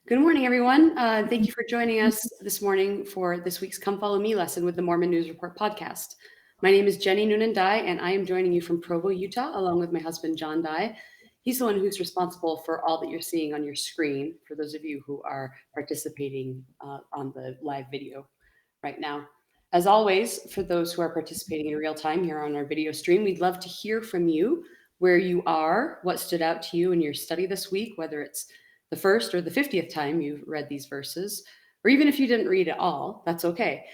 Good morning, everyone. Thank you for joining us this morning for this week's Come Follow Me lesson with the Mormon News Report podcast. My name is Jenny Noonan Dye, and I am joining you from Provo, Utah, along with my husband, John Dye. He's the one who's responsible for all that you're seeing on your screen, for those of you who are participating on the live video right now. As always, for those who are participating in real time here on our video stream, we'd love to hear from you, where you are, what stood out to you in your study this week, whether it's the first or the 50th time you've read these verses, or even if you didn't read it all, that's okay.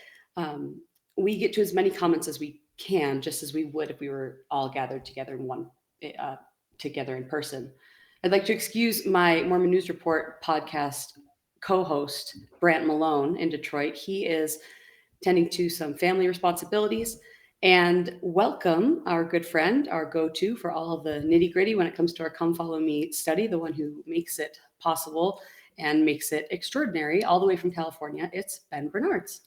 We get to as many comments as we can, just as we would if we were all gathered together together in person. I'd like to excuse my Mormon News Report podcast co-host, Brant Malone in Detroit. He is tending to some family responsibilities. And welcome our good friend, our go-to for all of the nitty-gritty when it comes to our Come Follow Me study, the one who makes it possible and makes it extraordinary, all the way from California. It's Ben Bernards.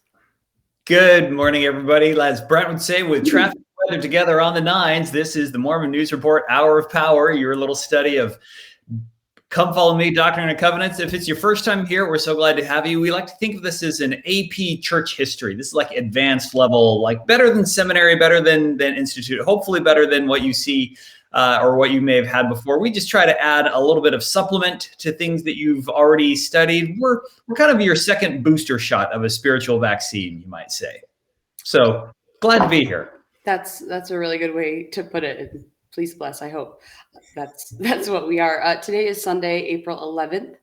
Good morning, everybody. As Brent would say, with traffic and weather together on the nines, this is the Mormon News Report Hour of Power, your little study of Come Follow Me, Doctrine and Covenants. If it's your first time here, we're so glad to have you. We like to think of this as an AP church history. This is like advanced level, like better than seminary, better than institute, hopefully better than what you see or what you may have had before. We just try to add a little bit of supplement to things that you've already studied. We're kind of your second booster shot of a spiritual vaccine, you might say. So glad to be here. That's a really good way to put it. Please bless, I hope. That's what we are. Today is Sunday, April 11th,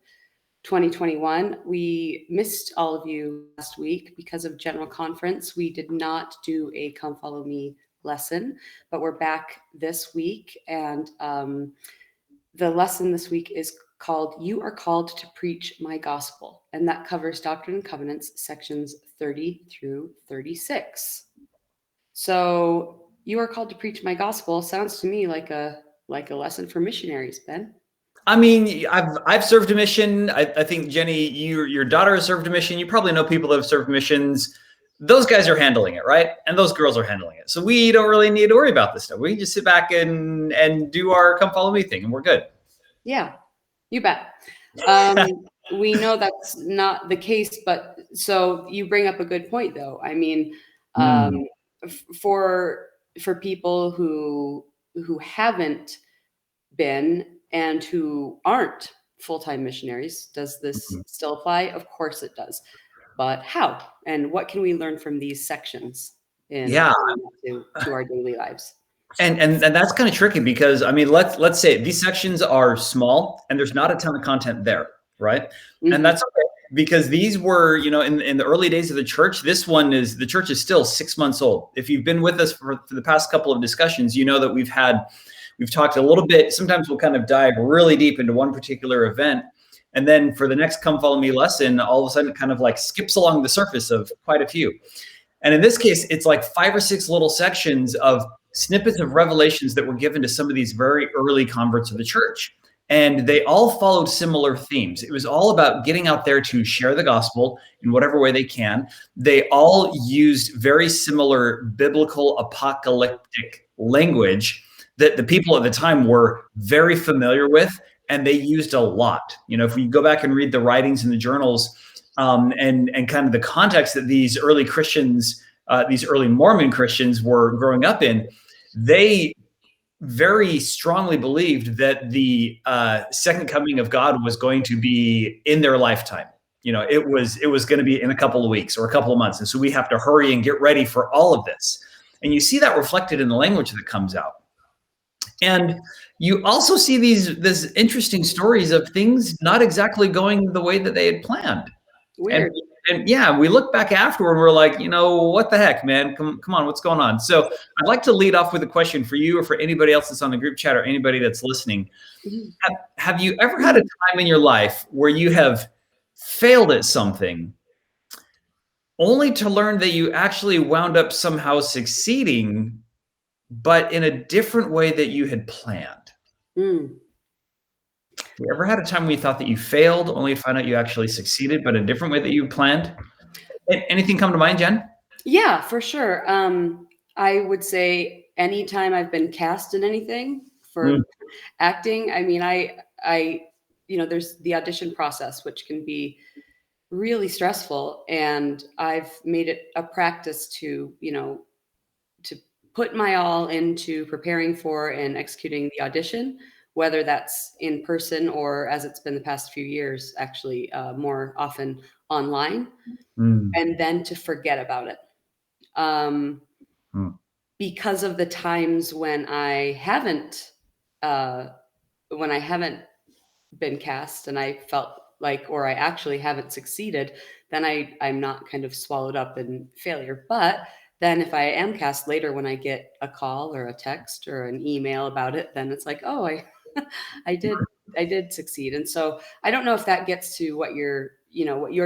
2021. We missed all of you last week because of General Conference. We did not do a Come Follow Me lesson, but we're back this week. And the lesson this week is called You Are Called to Preach My Gospel. And that covers Doctrine and Covenants, sections 30 through 36. So you are called to preach my gospel sounds to me like a lesson for missionaries, Ben. I mean, I've served a mission. I think, Jenny, your daughter has served a mission. You probably know people that have served missions. Those guys are handling it, right? And those girls are handling it. So we don't really need to worry about this stuff. We can just sit back and do our Come Follow Me thing, and we're good. Yeah, you bet. We know that's not the case, but so you bring up a good point, though. I mean, for people who haven't been and who aren't full-time missionaries, does this still apply? Of course it does. But how? And what can we learn from these sections to our daily lives? And that's kind of tricky because, I mean, let's say these sections are small and there's not a ton of content there, right? Mm-hmm. And that's okay. Because these were, in the early days of the church, the church is still 6 months old. If you've been with us for the past couple of discussions, you know that we've talked a little bit. Sometimes we'll kind of dive really deep into one particular event. And then for the next Come Follow Me lesson, all of a sudden it kind of like skips along the surface of quite a few. And in this case, it's like 5 or 6 little sections of snippets of revelations that were given to some of these very early converts of the church. And they all followed similar themes. It was all about getting out there to share the gospel in whatever way they can. They all used very similar biblical apocalyptic language that the people at the time were very familiar with, and they used a lot. If we go back and read the writings in the journals and kind of the context that these early Christians, these early Mormon Christians were growing up in, they very strongly believed that the second coming of God was going to be in their lifetime. It was going to be in a couple of weeks or a couple of months. And so we have to hurry and get ready for all of this. And you see that reflected in the language that comes out. And you also see these interesting stories of things not exactly going the way that they had planned. Weird. And yeah, we look back afterward and we're like, what the heck, man? Come on, what's going on? So I'd like to lead off with a question for you or for anybody else that's on the group chat or anybody that's listening. Have you ever had a time in your life where you have failed at something only to learn that you actually wound up somehow succeeding, but in a different way that you had planned? You ever had a time when you thought that you failed only to find out you actually succeeded, but a different way that you planned? Anything come to mind, Jen? Yeah, for sure. I would say anytime I've been cast in anything for acting, I mean, I there's the audition process, which can be really stressful. And I've made it a practice to put my all into preparing for and executing the audition, whether that's in person or, as it's been the past few years, actually more often online, and then to forget about it. Because of the times when I haven't been cast and I felt like, or I actually haven't succeeded, then I'm not kind of swallowed up in failure. But then if I am cast later, when I get a call or a text or an email about it, then it's like, oh, I did succeed. And so I don't know if that gets to what you're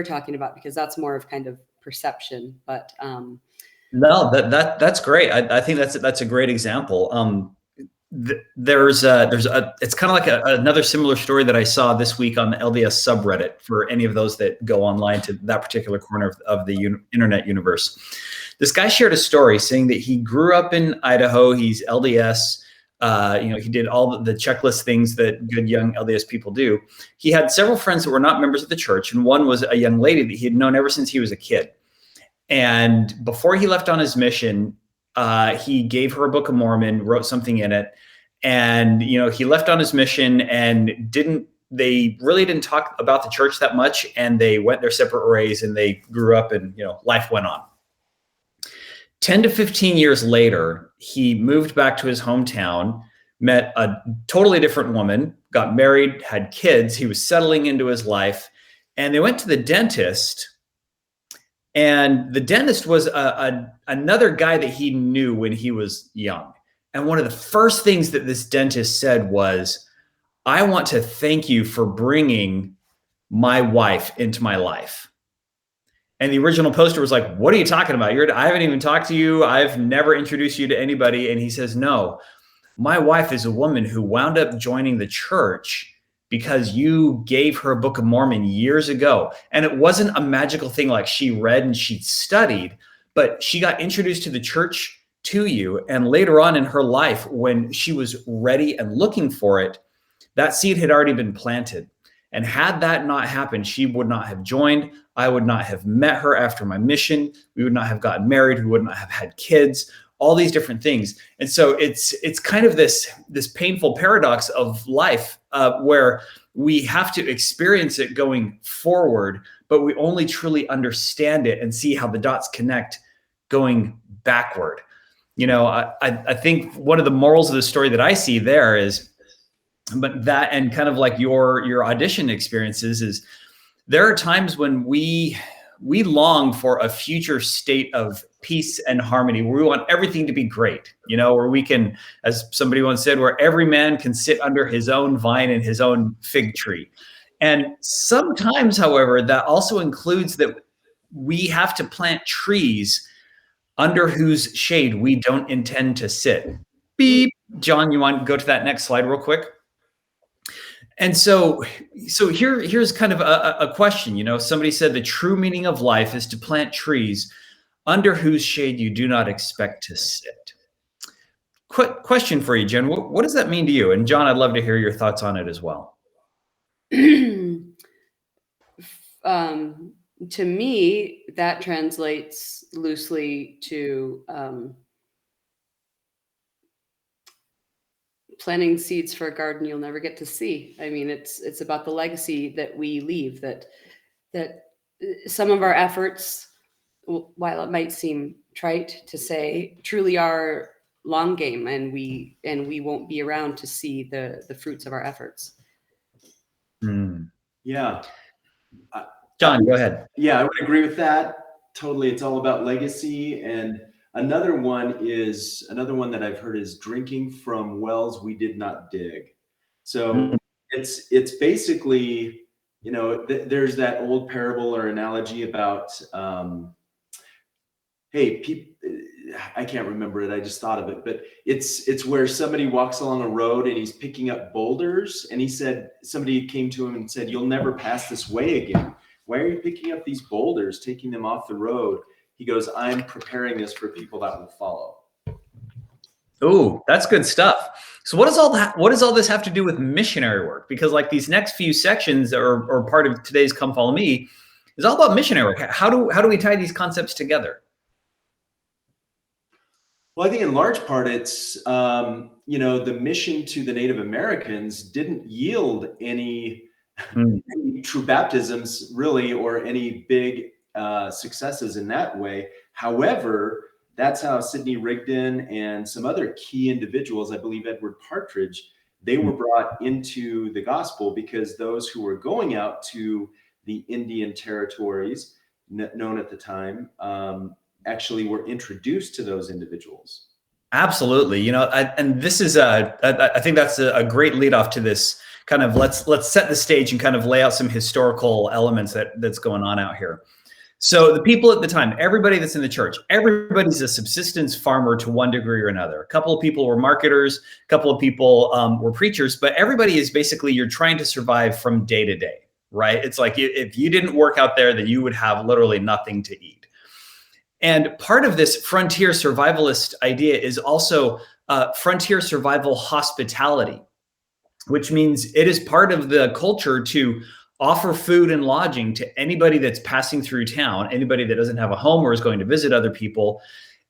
talking about, because that's more of kind of perception. But no, that's great. I think that's a great example. It's kind of like another similar story that I saw this week on the LDS subreddit, for any of those that go online to that particular corner of the internet universe. This guy shared a story saying that he grew up in Idaho. He's LDS. He did all the checklist things that good young LDS people do. He had several friends that were not members of the church, and one was a young lady that he had known ever since he was a kid. And before he left on his mission, he gave her a Book of Mormon, wrote something in it, and he left on his mission, and they really didn't talk about the church that much, and they went their separate ways, and they grew up, and life went on. 10 to 15 years later, he moved back to his hometown, met a totally different woman, got married, had kids. He was settling into his life, and they went to the dentist. And the dentist was another guy that he knew when he was young. And one of the first things that this dentist said was, "I want to thank you for bringing my wife into my life." And the original poster was like, "What are you talking about? I haven't even talked to you. I've never introduced you to anybody." And he says, "No, my wife is a woman who wound up joining the church because you gave her a Book of Mormon years ago. And it wasn't a magical thing like she read and she studied, but she got introduced to the church to you. And later on in her life, when she was ready and looking for it, that seed had already been planted. And had that not happened, she would not have joined. I would not have met her after my mission. We would not have gotten married. We would not have had kids, all these different things." And so it's kind of this painful paradox of life, where we have to experience it going forward, but we only truly understand it and see how the dots connect going backward. I think one of the morals of the story that I see there is, but that, and kind of like your audition experiences, is there are times when we long for a future state of peace and harmony, where we want everything to be great, where we can, as somebody once said, where every man can sit under his own vine and his own fig tree. And sometimes, however, that also includes that we have to plant trees under whose shade we don't intend to sit. Beep. John, you want to go to that next slide real quick? And so here's kind of a question. Somebody said the true meaning of life is to plant trees under whose shade you do not expect to sit. Quick question for you, Jen. What does that mean to you? And John, I'd love to hear your thoughts on it as well. To me, that translates loosely to planting seeds for a garden you'll never get to see. I mean, it's about the legacy that we leave, that some of our efforts, while it might seem trite to say, truly are long game, and we won't be around to see the fruits of our efforts. Yeah. John, go ahead. Yeah, I would agree with that. Totally. It's all about legacy. And another one that I've heard is drinking from wells we did not dig. So it's basically, there's that old parable or analogy about, I can't remember it. I just thought of it, but it's where somebody walks along a road and he's picking up boulders. And he said, somebody came to him and said, "You'll never pass this way again. Why are you picking up these boulders, taking them off the road?" He goes, "I'm preparing this for people that will follow." Ooh, that's good stuff. So what does all this have to do with missionary work? Because like these next few sections or part of today's Come Follow Me is all about missionary work. How do we tie these concepts together? Well, I think in large part it's the mission to the Native Americans didn't yield any true baptisms really, or any big successes in that way. However, that's how Sidney Rigdon and some other key individuals, I believe Edward Partridge, they were brought into the gospel, because those who were going out to the Indian territories, known at the time, actually were introduced to those individuals. Absolutely. And this is I think that's a great lead off to this kind of, let's set the stage and kind of lay out some historical elements that's going on out here. So the people at the time, everybody that's in the church, everybody's a subsistence farmer to one degree or another. A couple of people were marketers, a couple of people were preachers, but everybody is basically, you're trying to survive from day to day, right? It's like if you didn't work out there, then you would have literally nothing to eat. And part of this frontier survivalist idea is also frontier survival hospitality, which means it is part of the culture to offer food and lodging to anybody that's passing through town, anybody that doesn't have a home or is going to visit other people,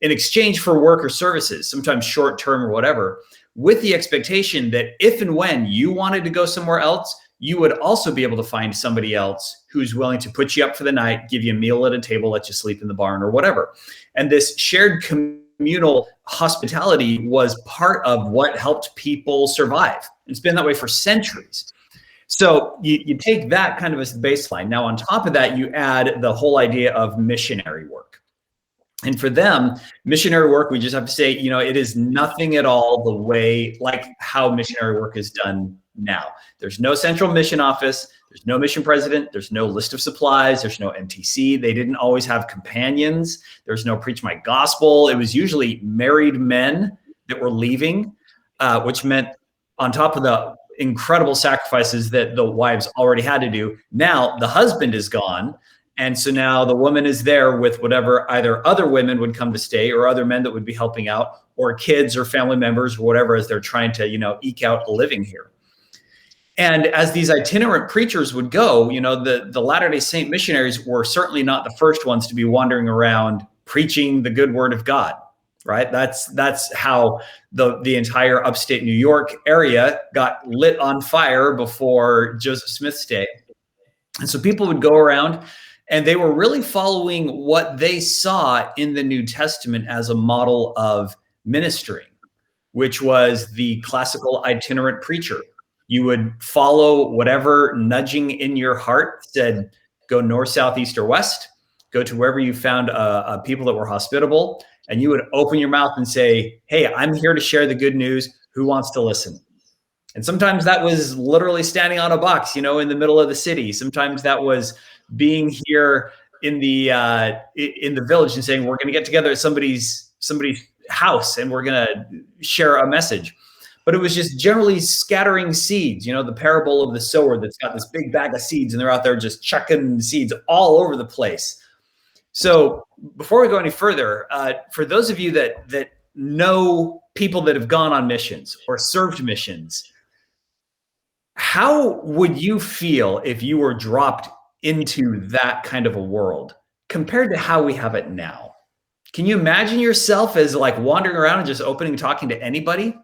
in exchange for work or services, sometimes short term or whatever, with the expectation that if and when you wanted to go somewhere else, you would also be able to find somebody else who's willing to put you up for the night, give you a meal at a table, let you sleep in the barn or whatever. And this shared communal hospitality was part of what helped people survive. It's been that way for centuries. So you take that kind of as the baseline. Now, on top of that, you add the whole idea of missionary work. And for them, missionary work, we just have to say, it is nothing at all the way like how missionary work is done now. There's no central mission office. There's no mission president. There's no list of supplies. There's no MTC. They didn't always have companions. There's no preach my gospel. It was usually married men that were leaving, which meant on top of the incredible sacrifices that the wives already had to do, now the husband is gone. And so now the woman is there with whatever either other women would come to stay or other men that would be helping out, or kids or family members or whatever, as they're trying to, eke out a living here. And as these itinerant preachers would go, the Latter-day Saint missionaries were certainly not the first ones to be wandering around preaching the good word of God, right? That's how the entire upstate New York area got lit on fire before Joseph Smith's day. And so people would go around and they were really following what they saw in the New Testament as a model of ministering, which was the classical itinerant preacher. You would follow whatever nudging in your heart said, go north, south, east, or west, go to wherever you found people that were hospitable, and you would open your mouth and say, hey, I'm here to share the good news. Who wants to listen? And sometimes that was literally standing on a box, in the middle of the city. Sometimes that was being here in the village and saying, we're going to get together at somebody's house and we're going to share a message. But it was just generally scattering seeds, the parable of the sower that's got this big bag of seeds and they're out there just chucking seeds all over the place. So before we go any further, for those of you that know people that have gone on missions or served missions, how would you feel if you were dropped into that kind of a world compared to how we have it now? Can you imagine yourself as like wandering around and just opening, talking to anybody?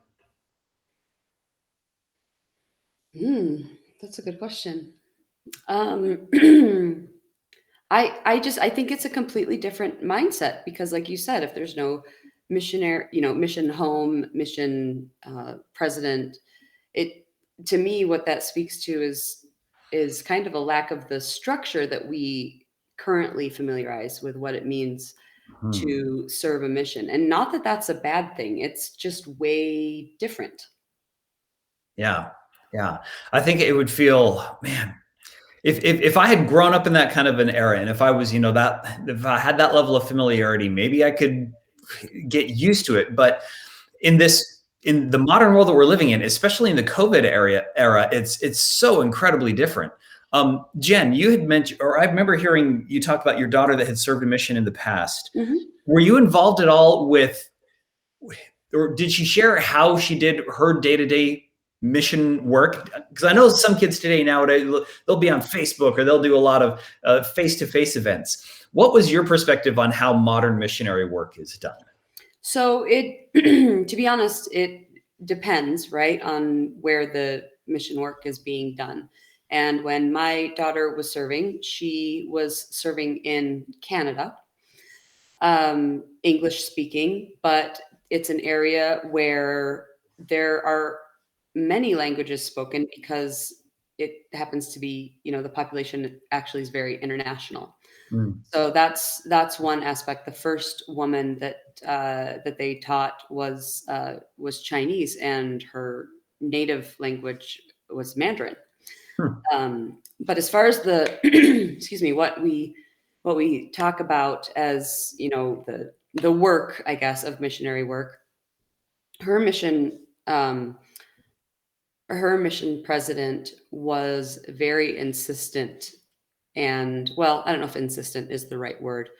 That's a good question. I think it's a completely different mindset, because like you said, if there's no missionary, mission home, mission president, to me, what that speaks to is kind of a lack of the structure that we currently familiarize with what it means to serve a mission. And not that that's a bad thing. It's just way different. Yeah. I think it would feel, man, if I had grown up in that kind of an era, and if I was, if I had that level of familiarity, maybe I could get used to it. But in the modern world that we're living in, especially in the COVID era, it's so incredibly different. Jen, you had mentioned, or I remember hearing you talk about your daughter that had served a mission in the past. Mm-hmm. Were you involved at all with or did she share how she did her day-to-day mission work? Because I know some kids today nowadays, they'll be on Facebook or they'll do a lot of face-to-face events. What was your perspective on how modern missionary work is done? So to be honest, it depends, right, on where the mission work is being done. And when my daughter was serving, she was serving in Canada, English speaking, but it's an area where there are many languages spoken because it happens to be, the population actually is very international. So that's one aspect. The first woman that they taught was Chinese, and her native language was Mandarin. But as far as the excuse me, what we talk about as the work, I guess, of missionary work, her mission president was very insistent. And well, I don't know if insistent is the right word,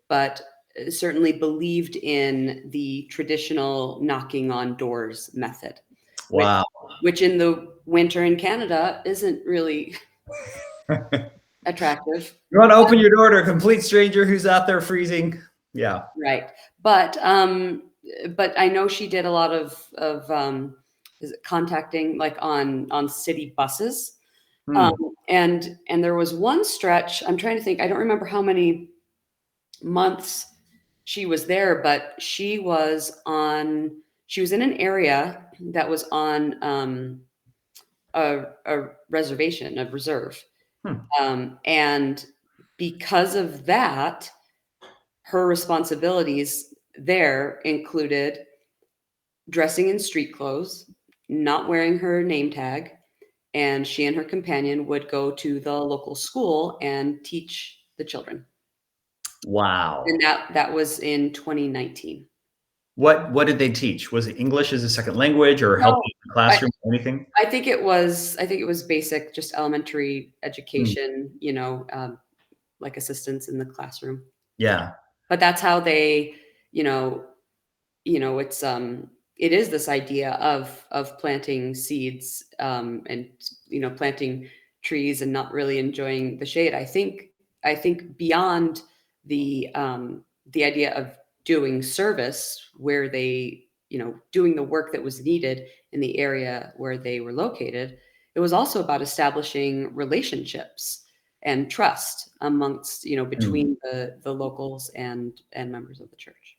but certainly believed in the traditional knocking on doors method. Wow. Which in the winter in Canada isn't really attractive. You want to open your door to a complete stranger who's out there freezing? Yeah. Right. But I know she did a lot of contacting, like on city buses. And there was one stretch, I'm trying to think, I don't remember how many months she was there, but she was in an area that was on a reservation, a reserve. And because of that, her responsibilities there included dressing in street clothes, not wearing her name tag, and she and her companion would go to the local school and teach the children. Wow. And that was in 2019. What did they teach? Was it English as a second language, or helping in the classroom, or anything? I think it was basic, just elementary education, like assistance in the classroom. Yeah. But that's how they, it's it is this idea of planting seeds, and planting trees and not really enjoying the shade. I think beyond the idea of doing service, where they, doing the work that was needed in the area where they were located, it was also about establishing relationships and trust amongst, between the locals and members of the church.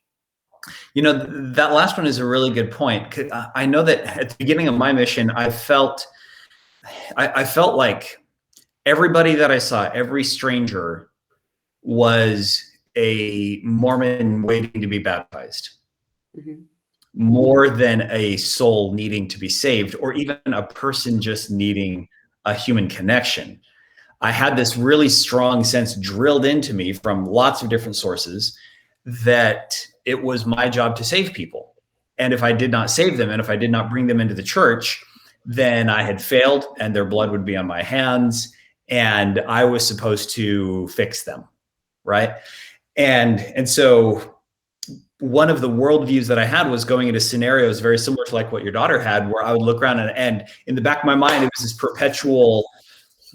That last one is a really good point. I know that at the beginning of my mission, I felt like everybody that I saw, every stranger, was a Mormon waiting to be baptized, more than a soul needing to be saved, or even a person just needing a human connection. I had this really strong sense drilled into me from lots of different sources that it was my job to save people. And if I did not save them, and if I did not bring them into the church, then I had failed, and their blood would be on my hands, and I was supposed to fix them, right? And so one of the worldviews that I had was going into scenarios very similar to like what your daughter had, where I would look around and in the back of my mind, it was this perpetual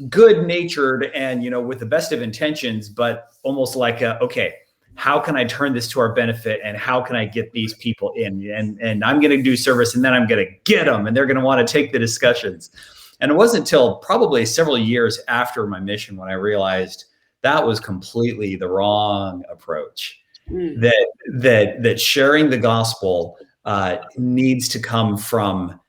good-natured and, with the best of intentions, but almost like, okay, how can I turn this to our benefit, and how can I get these people in? And I'm going to do service, and then I'm going to get them, and they're going to want to take the discussions. And it wasn't until probably several years after my mission when I realized that was completely the wrong approach. That sharing the gospel needs to come from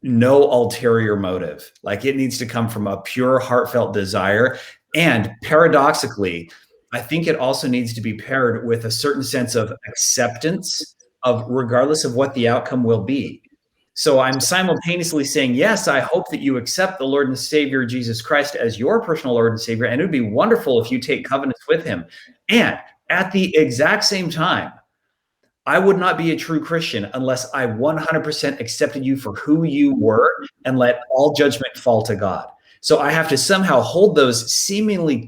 no ulterior motive. Like, it needs to come from a pure, heartfelt desire. And paradoxically, I think it also needs to be paired with a certain sense of acceptance of regardless of what the outcome will be. So I'm simultaneously saying, yes, I hope that you accept the Lord and Savior Jesus Christ as your personal Lord and Savior, and it would be wonderful if you take covenants with him. And at the exact same time, I would not be a true Christian unless I 100% accepted you for who you were and let all judgment fall to God. So I have to somehow hold those seemingly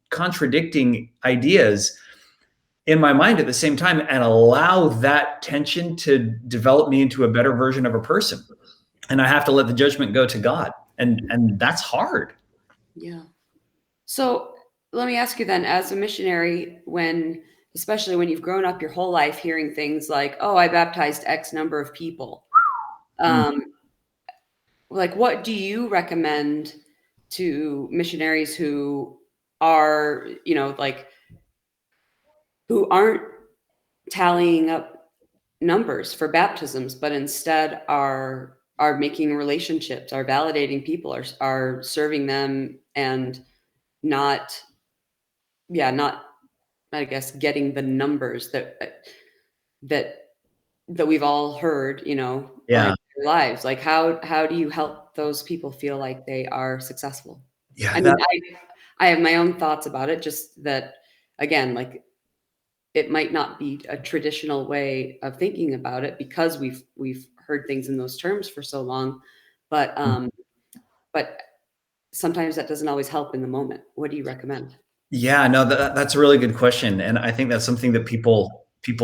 contradicting ideas in my mind at the same time and allow that tension to develop me into a better version of a person. And I have to let the judgment go to God. And that's hard. Yeah. So let me ask you then, as a missionary, especially when you've grown up your whole life hearing things like, oh, I baptized X number of people. Like, what do you recommend to missionaries who are, who aren't tallying up numbers for baptisms, but instead are making relationships, are validating people, are serving them, and not, I guess, getting the numbers that we've all heard, our lives. Like, how do you help those people feel like they are successful? Yeah. I mean, I have my own thoughts about it, just that, again, like, it might not be a traditional way of thinking about it because we've heard things in those terms for so long, but sometimes that doesn't always help in the moment. What do you recommend? Yeah, no, that's a really good question. And I think that's something that people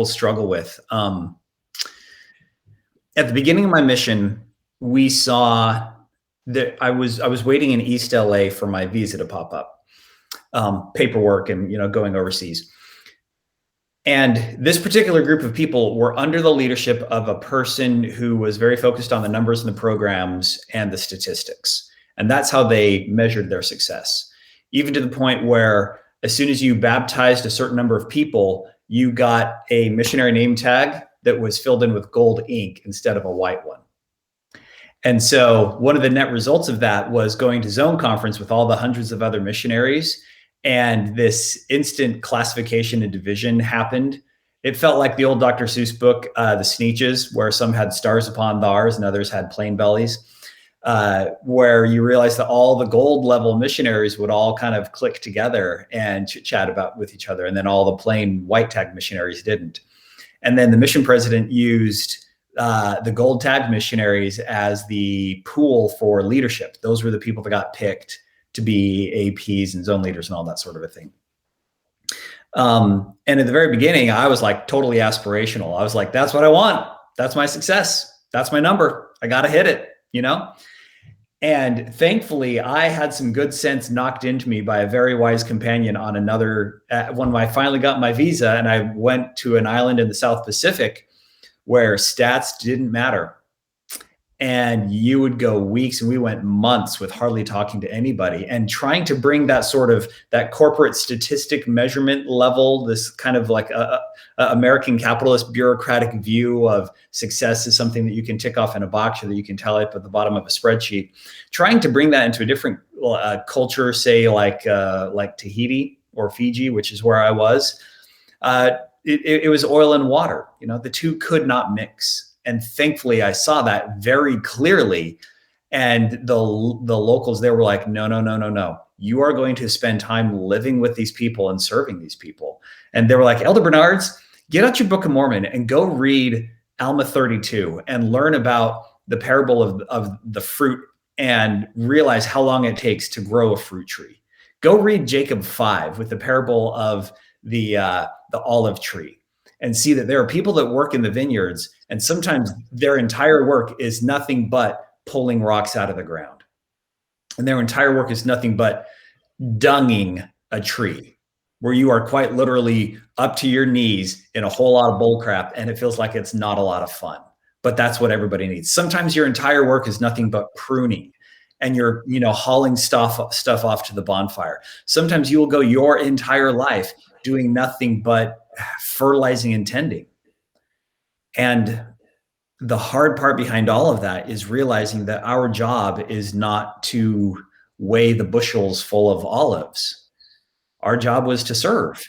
struggle with. At the beginning of my mission, we saw that I was waiting in East LA for my visa to pop up, paperwork and, going overseas. And this particular group of people were under the leadership of a person who was very focused on the numbers and the programs and the statistics. And that's how they measured their success, even to the point where as soon as you baptized a certain number of people, you got a missionary name tag that was filled in with gold ink instead of a white one. And so one of the net results of that was going to Zone Conference with all the hundreds of other missionaries. And this instant classification and division happened. It felt like the old Dr. Seuss book, The Sneetches, where some had stars upon theirs and others had plain bellies, where you realize that all the gold level missionaries would all kind of click together and chit-chat with each other. And then all the plain white tag missionaries didn't. And then the mission president used the gold tag missionaries as the pool for leadership. Those were the people that got picked to be APs and zone leaders and all that sort of a thing. And at the very beginning, I was like totally aspirational. I was like, that's what I want. That's my success. That's my number. I got to hit it, And thankfully, I had some good sense knocked into me by a very wise companion on another, when I finally got my visa and I went to an island in the South Pacific where stats didn't matter. And you would go weeks, and we went months with hardly talking to anybody, and trying to bring that sort of that corporate statistic measurement level, this kind of like a American capitalist bureaucratic view of success is something that you can tick off in a box or that you can tally up at the bottom of a spreadsheet. Trying to bring that into a different culture, say like Tahiti or Fiji, which is where I was, it was oil and water. The two could not mix. And thankfully, I saw that very clearly. And the locals there were like, no. You are going to spend time living with these people and serving these people. And they were like, Elder Bernards, get out your Book of Mormon and go read Alma 32 and learn about the parable of the fruit and realize how long it takes to grow a fruit tree. Go read Jacob 5 with the parable of the olive tree. And see that there are people that work in the vineyards, and sometimes their entire work is nothing but pulling rocks out of the ground. And their entire work is nothing but dunging a tree, where you are quite literally up to your knees in a whole lot of bull crap, and it feels like it's not a lot of fun. But that's what everybody needs. Sometimes your entire work is nothing but pruning, and you're hauling stuff off to the bonfire. Sometimes you will go your entire life doing nothing but fertilizing and tending. And the hard part behind all of that is realizing that our job is not to weigh the bushels full of olives. Our job was to serve.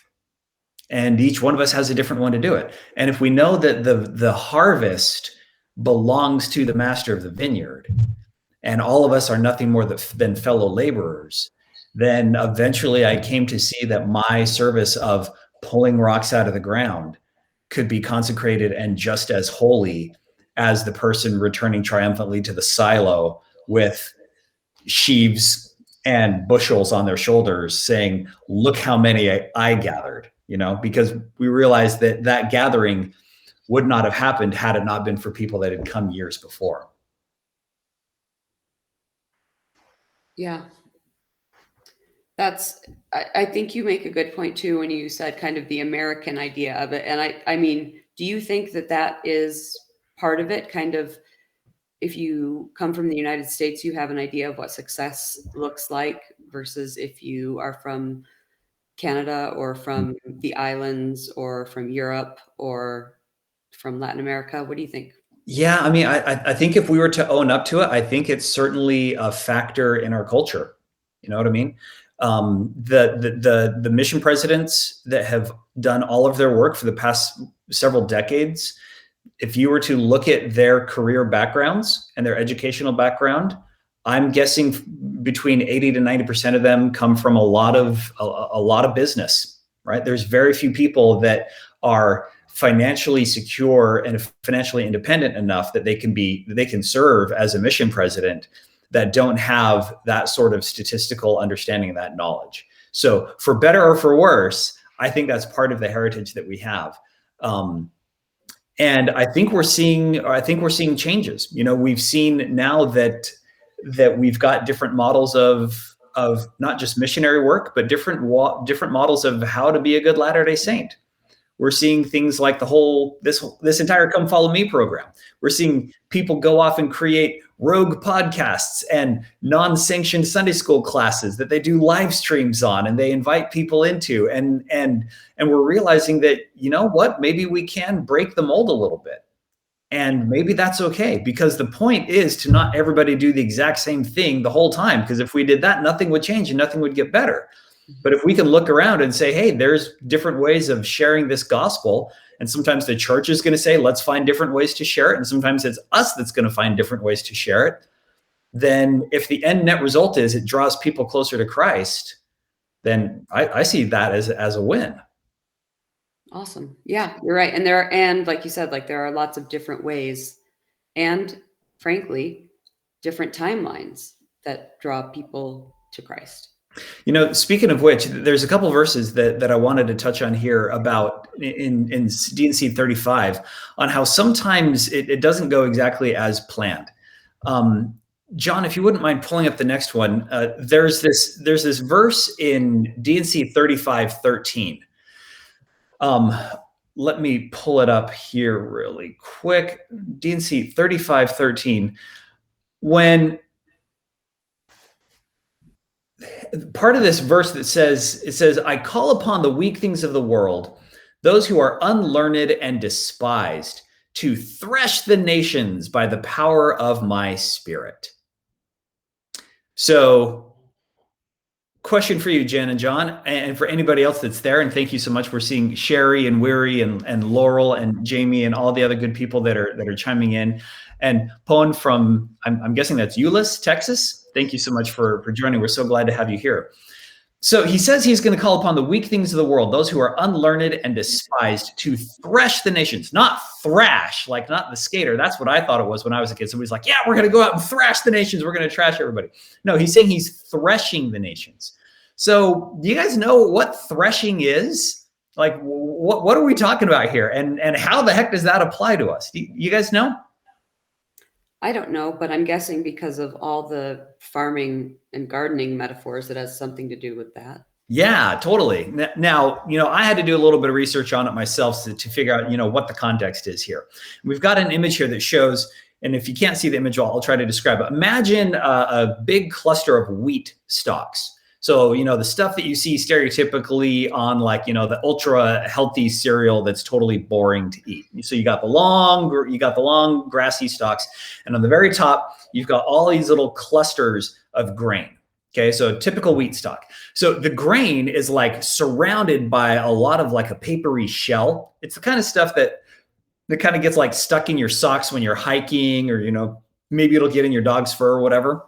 And each one of us has a different one to do it. And if we know that the harvest belongs to the master of the vineyard, and all of us are nothing more than fellow laborers, then eventually I came to see that my service of pulling rocks out of the ground could be consecrated and just as holy as the person returning triumphantly to the silo with sheaves and bushels on their shoulders saying, look how many I gathered. because we realized that that gathering would not have happened had it not been for people that had come years before. Yeah. I think you make a good point too, when you said kind of the American idea of it. And I mean, do you think that is part of it? Kind of, if you come from the United States, you have an idea of what success looks like versus if you are from Canada or from the islands or from Europe or from Latin America. What do you think? Yeah, I mean, I think if we were to own up to it, I think it's certainly a factor in our culture. You know what I mean? The mission presidents that have done all of their work for the past several decades, if you were to look at their career backgrounds and their educational background, I'm guessing between 80 to 90% of them come from a lot of business, right? There's very few people that are financially secure and financially independent enough that they can serve as a mission president that don't have that sort of statistical understanding of that knowledge. So for better or for worse, I think that's part of the heritage that we have. And I think we're seeing changes. We've seen now that we've got different models of not just missionary work, but different models of how to be a good Latter-day Saint. We're seeing things like this entire Come Follow Me program. We're seeing people go off and create rogue podcasts and non-sanctioned Sunday school classes that they do live streams on and they invite people into. And we're realizing that, maybe we can break the mold a little bit. And maybe that's okay, because the point is to not everybody do the exact same thing the whole time. Because if we did that, nothing would change and nothing would get better. But if we can look around and say, hey, there's different ways of sharing this gospel, and sometimes the church is going to say, let's find different ways to share it, and sometimes it's us that's going to find different ways to share it, then if the end net result is it draws people closer to Christ, then I see that as a win. Awesome. Yeah, you're right. And like you said, there are lots of different ways and frankly, different timelines that draw people to Christ. Speaking of which, there's a couple verses that I wanted to touch on here about in D&C 35 on how sometimes it doesn't go exactly as planned. John, if you wouldn't mind pulling up the next one, there's this verse in D&C 35:13. Let me pull it up here really quick. D&C 35:13. When part of this verse it says, I call upon the weak things of the world, those who are unlearned and despised, to thresh the nations by the power of my spirit. So, question for you, Jen and John, and for anybody else that's there, and thank you so much. We're seeing Sherry and Weary and Laurel and Jamie and all the other good people that are chiming in. And Pone from, I'm guessing that's Euless, Texas. Thank you so much for joining. We're so glad to have you here. So he says he's going to call upon the weak things of the world, those who are unlearned and despised, to thresh the nations. Not thrash, like not the skater. That's what I thought it was when I was a kid. Somebody's like, yeah, we're going to go out and thrash the nations. We're going to trash everybody. No, he's saying he's threshing the nations. So do you guys know what threshing is? Like, what are we talking about here? And how the heck does that apply to us? Do you guys know? I don't know, but I'm guessing because of all the farming and gardening metaphors, it has something to do with that. Yeah, totally. Now, I had to do a little bit of research on it myself to figure out, what the context is here. We've got an image here that shows, and if you can't see the image, I'll try to describe it. Imagine a big cluster of wheat stalks. So, the stuff that you see stereotypically on the ultra healthy cereal that's totally boring to eat. So you got the long grassy stalks, and on the very top, you've got all these little clusters of grain. Okay, so typical wheat stalk. So the grain is surrounded by a lot of a papery shell. It's the kind of stuff that kind of gets stuck in your socks when you're hiking, or maybe it'll get in your dog's fur or whatever.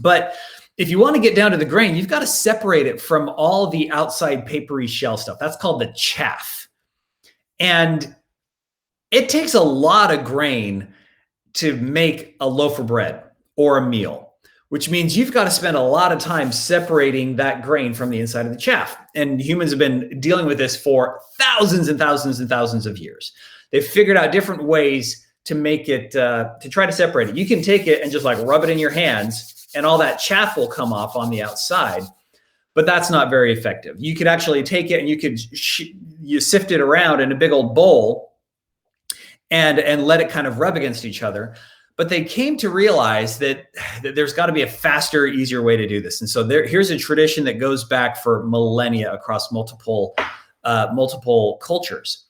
But if you want to get down to the grain, you've got to separate it from all the outside papery shell stuff. That's called the chaff. And it takes a lot of grain to make a loaf of bread or a meal. which means you've got to spend a lot of time separating that grain from the inside of the chaff. And humans have been dealing with this for thousands and thousands and thousands of years. They've figured out different ways to make it, to try to separate it. You can take it and just like rub it in your hands and all that chaff will come off on the outside, but that's not very effective. You could actually take it and you could you sift it around in a big old bowl and let it kind of rub against each other. But they came to realize that there's got to be a faster, easier way to do this. And so here's a tradition that goes back for millennia across multiple cultures.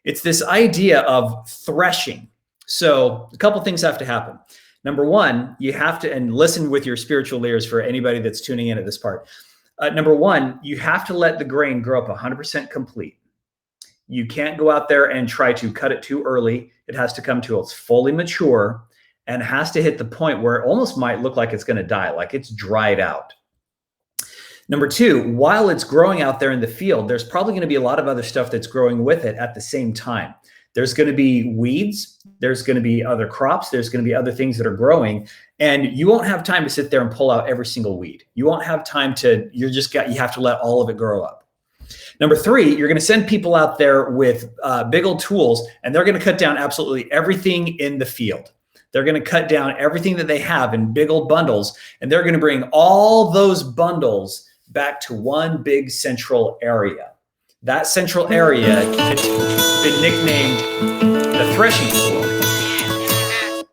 It's this idea of threshing. So a couple things have to happen. Number one, you have to, and listen with your spiritual leaders for anybody that's tuning in at this part. Number one, you have to let the grain grow up 100% complete. You can't go out there and try to cut it too early. It has to come to it's fully mature and has to hit the point where it almost might look like it's going to die, like it's dried out. Number two, while it's growing out there in the field, there's probably going to be a lot of other stuff that's growing with it at the same time. There's going to be weeds. There's going to be other crops. There's going to be other things that are growing. And you won't have time to sit there and pull out every single weed. You won't have time to, you have to let all of it grow up. Number three, you're going to send people out there with big old tools, and they're going to cut down absolutely everything in the field. They're going to cut down everything that they have in big old bundles, and they're going to bring all those bundles back to one big central area. That central area has been nicknamed the threshing floor.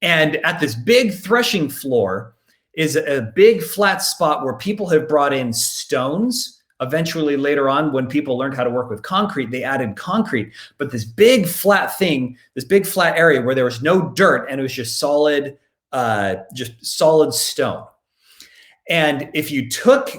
And at this big threshing floor is a big flat spot where people have brought in stones. Eventually, later on, when people learned how to work with concrete, they added concrete. But this big flat thing, this big flat area where there was no dirt and it was just solid stone. And if you took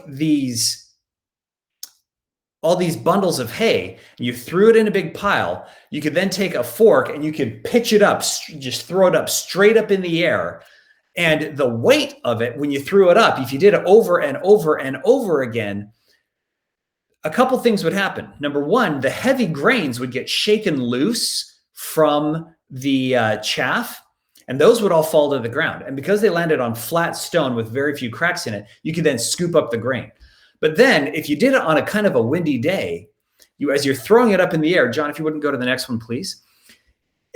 all these bundles of hay, and you threw it in a big pile, you could then take a fork and you could pitch it up, just throw it up straight up in the air. And the weight of it, when you threw it up, if you did it over and over and over again, a couple things would happen. Number one, the heavy grains would get shaken loose from the chaff, and those would all fall to the ground. And because they landed on flat stone with very few cracks in it, you could then scoop up the grain. But then if you did it on a kind of a windy day, as you're throwing it up in the air, John, if you wouldn't go to the next one, please.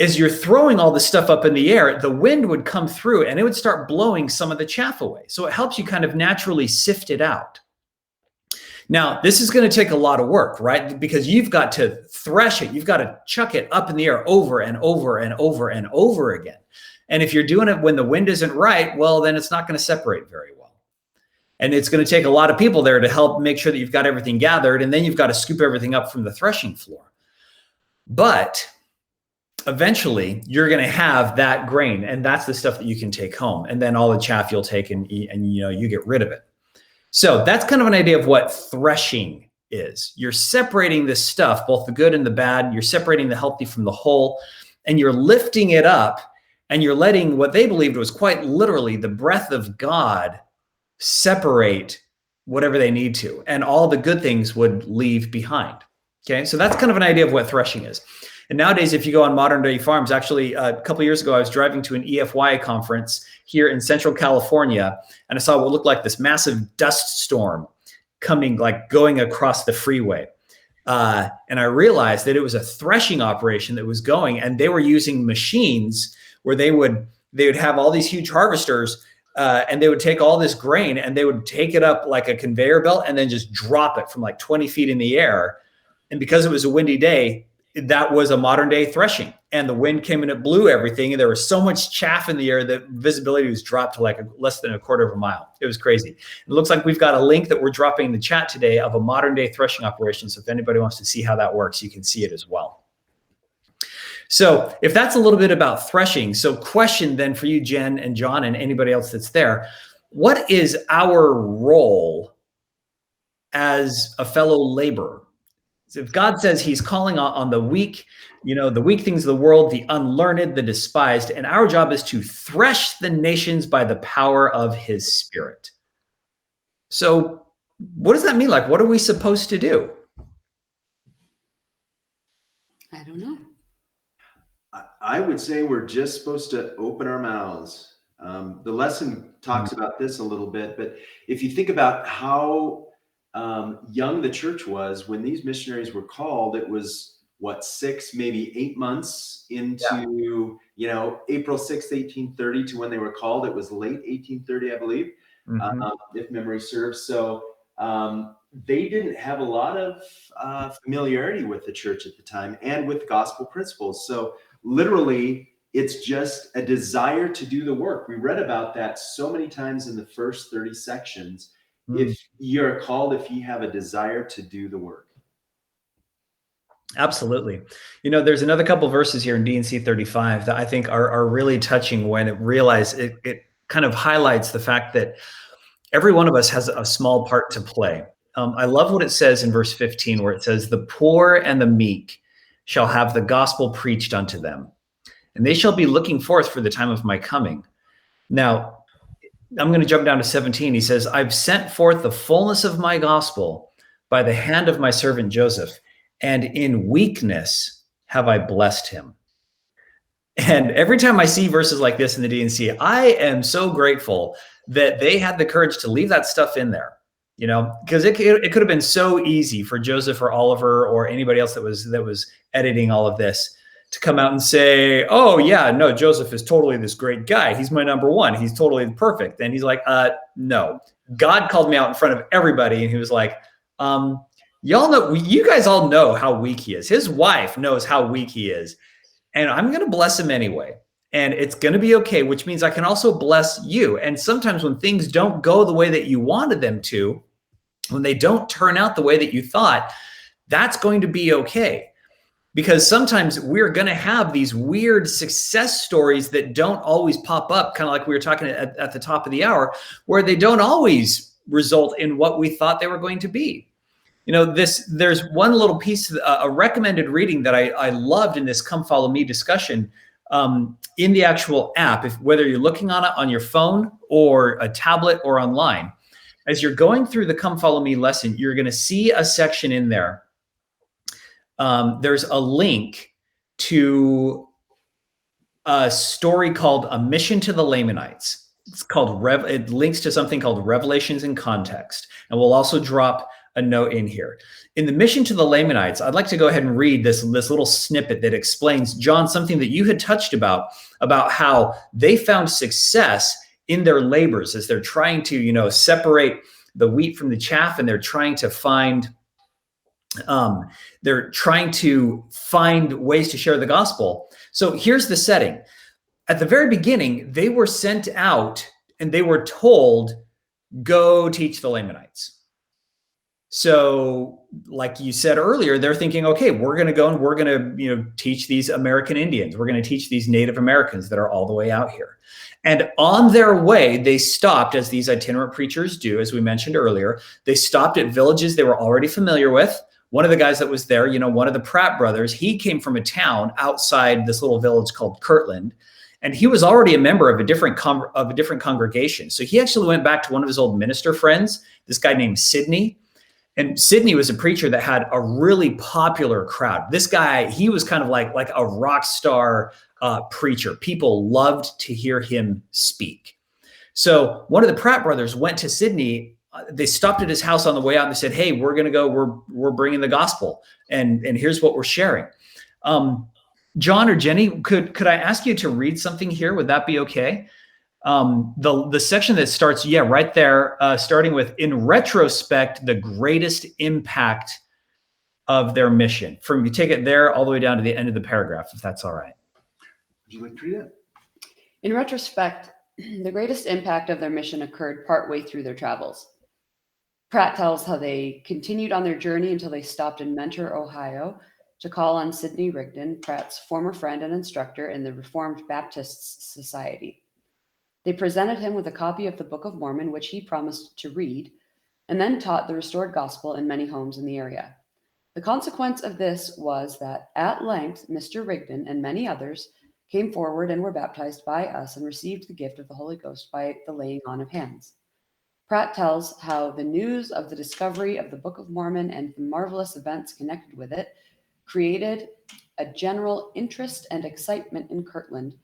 As you're throwing all this stuff up in the air, the wind would come through and it would start blowing some of the chaff away. So it helps you kind of naturally sift it out. Now, this is going to take a lot of work, right? Because you've got to thresh it. You've got to chuck it up in the air over and over and over and over again. And if you're doing it when the wind isn't right, well, then it's not going to separate very well. And it's going to take a lot of people there to help make sure that you've got everything gathered. And then you've got to scoop everything up from the threshing floor. But eventually, you're going to have that grain. And that's the stuff that you can take home. And then all the chaff you'll take and eat, and you get rid of it. So that's kind of an idea of what threshing is. You're separating this stuff, both the good and the bad. You're separating the healthy from the whole, and you're lifting it up, and you're letting what they believed was quite literally the breath of God separate whatever they need to, and all the good things would leave behind. Okay, so that's kind of an idea of what threshing is. And nowadays, if you go on modern day farms, actually a couple of years ago, I was driving to an EFY conference here in Central California, and I saw what looked like this massive dust storm going across the freeway. And I realized that it was a threshing operation that was going, and they were using machines where they would have all these huge harvesters, and they would take all this grain and they would take it up like a conveyor belt and then just drop it from like 20 feet in the air. And because it was a windy day, that was a modern day threshing, and the wind came and it blew everything. And there was so much chaff in the air that visibility was dropped to like less than a quarter of a mile. It was crazy. It looks like we've got a link that we're dropping in the chat today of a modern day threshing operation. So if anybody wants to see how that works, you can see it as well. So if that's a little bit about threshing, so question then for you, Jen and John, and anybody else that's there, what is our role as a fellow laborer? So if God says he's calling on the weak, the weak things of the world, the unlearned, the despised, and our job is to thresh the nations by the power of his Spirit. So what does that mean? Like, what are we supposed to do? I don't know. I would say we're just supposed to open our mouths. The lesson talks about this a little bit, but if you think about how young the church was when these missionaries were called, it was what, 6, maybe 8 months into, April 6th, 1830 to when they were called. It was late 1830, I believe, if memory serves. So they didn't have a lot of familiarity with the church at the time and with gospel principles. So literally, it's just a desire to do the work. We read about that so many times in the first 30 sections. If you're called, if you have a desire to do the work. Absolutely. There's another couple verses here in D&C 35 that I think are really touching when it kind of highlights the fact that every one of us has a small part to play. I love what it says in verse 15, where it says, "The poor and the meek shall have the gospel preached unto them, and they shall be looking forth for the time of my coming." Now, I'm going to jump down to 17. He says, "I've sent forth the fullness of my gospel by the hand of my servant Joseph, and in weakness have I blessed him." And every time I see verses like this in the D&C, I am so grateful that they had the courage to leave that stuff in there, because it could have been so easy for Joseph or Oliver or anybody else that was editing all of this to come out and say, "Oh yeah, no, Joseph is totally this great guy. He's my number one. He's totally perfect." And he's like, "No, God called me out in front of everybody." And he was like, you guys all know how weak he is. His wife knows how weak he is. And I'm going to bless him anyway. And it's going to be okay, which means I can also bless you. And sometimes when things don't go the way that you wanted them to, when they don't turn out the way that you thought, that's going to be okay. Because sometimes we're going to have these weird success stories that don't always pop up, kind of like we were talking at the top of the hour, where they don't always result in what we thought they were going to be. There's one little piece, a recommended reading that I loved in this Come Follow Me discussion in the actual app, whether you're looking on it on your phone or a tablet or online. As you're going through the Come Follow Me lesson, you're going to see a section in there. There's a link to a story called A Mission to the Lamanites. It links to something called Revelations in Context. And we'll also drop a note in here. In the Mission to the Lamanites, I'd like to go ahead and read this little snippet that explains, John, something that you had touched about how they found success in their labors as they're trying to, separate the wheat from the chaff, and they're trying to find ways to share the gospel. So here's the setting. At the very beginning, they were sent out and they were told, "Go teach the Lamanites." So like you said earlier, they're thinking, okay, we're going to go and we're going to, teach these American Indians. We're going to teach these Native Americans that are all the way out here. And on their way, they stopped, as these itinerant preachers do, as we mentioned earlier. They stopped at villages they were already familiar with. One of the guys that was there, one of the Pratt brothers, he came from a town outside this little village called Kirtland. And he was already a member of a different congregation. So he actually went back to one of his old minister friends, this guy named Sidney. And Sidney was a preacher that had a really popular crowd. This guy, he was kind of like a rock star preacher. People loved to hear him speak. So one of the Pratt brothers went to Sidney. They stopped at his house on the way out and they said, "Hey, we're going to go. We're bringing the gospel, and here's what we're sharing." John or Jenny, could I ask you to read something here? Would that be okay? The section that starts, right there, starting with, "In retrospect, the greatest impact of their mission." You take it there all the way down to the end of the paragraph, if that's all right. Would you like to read it? In retrospect, the greatest impact of their mission occurred partway through their travels. Pratt tells how they continued on their journey until they stopped in Mentor, Ohio, to call on Sidney Rigdon, Pratt's former friend and instructor in the Reformed Baptist Society. They presented him with a copy of the Book of Mormon, which he promised to read, and then taught the restored gospel in many homes in the area. The consequence of this was that at length Mr. Rigdon and many others came forward and were baptized by us and received the gift of the Holy Ghost by the laying on of hands. Pratt tells how the news of the discovery of the Book of Mormon and the marvelous events connected with it created a general interest and excitement in Kirtland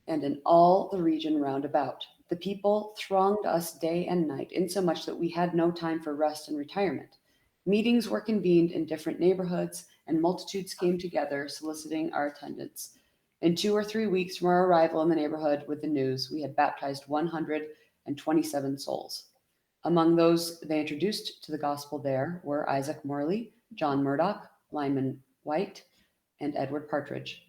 and in all the region round about. The people thronged us day and night, insomuch that we had no time for rest and retirement. Meetings were convened in different neighborhoods, and multitudes came together, soliciting our attendance. In 2 or 3 weeks from our arrival in the neighborhood with the news, we had baptized 127 souls. Among those they introduced to the gospel there were Isaac Morley, John Murdoch, Lyman White, and Edward Partridge.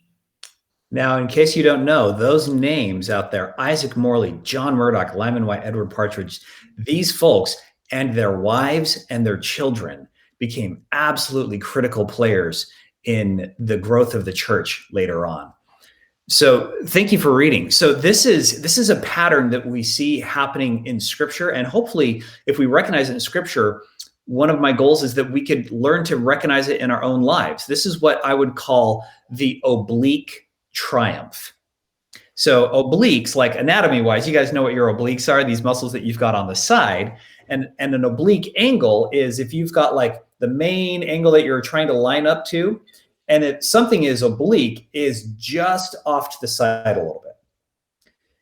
Now, in case you don't know, those names out there, Isaac Morley, John Murdoch, Lyman White, Edward Partridge, these folks and their wives and their children became absolutely critical players in the growth of the church later on. So thank you for reading. So this is a pattern that we see happening in Scripture. And hopefully, if we recognize it in Scripture, one of my goals is that we could learn to recognize it in our own lives. This is what I would call the oblique triumph. So obliques, like anatomy wise, you guys know what your obliques are, these muscles that you've got on the side. And an oblique angle is if you've got like the main angle that you're trying to line up to, and if something is oblique, is just off to the side a little bit.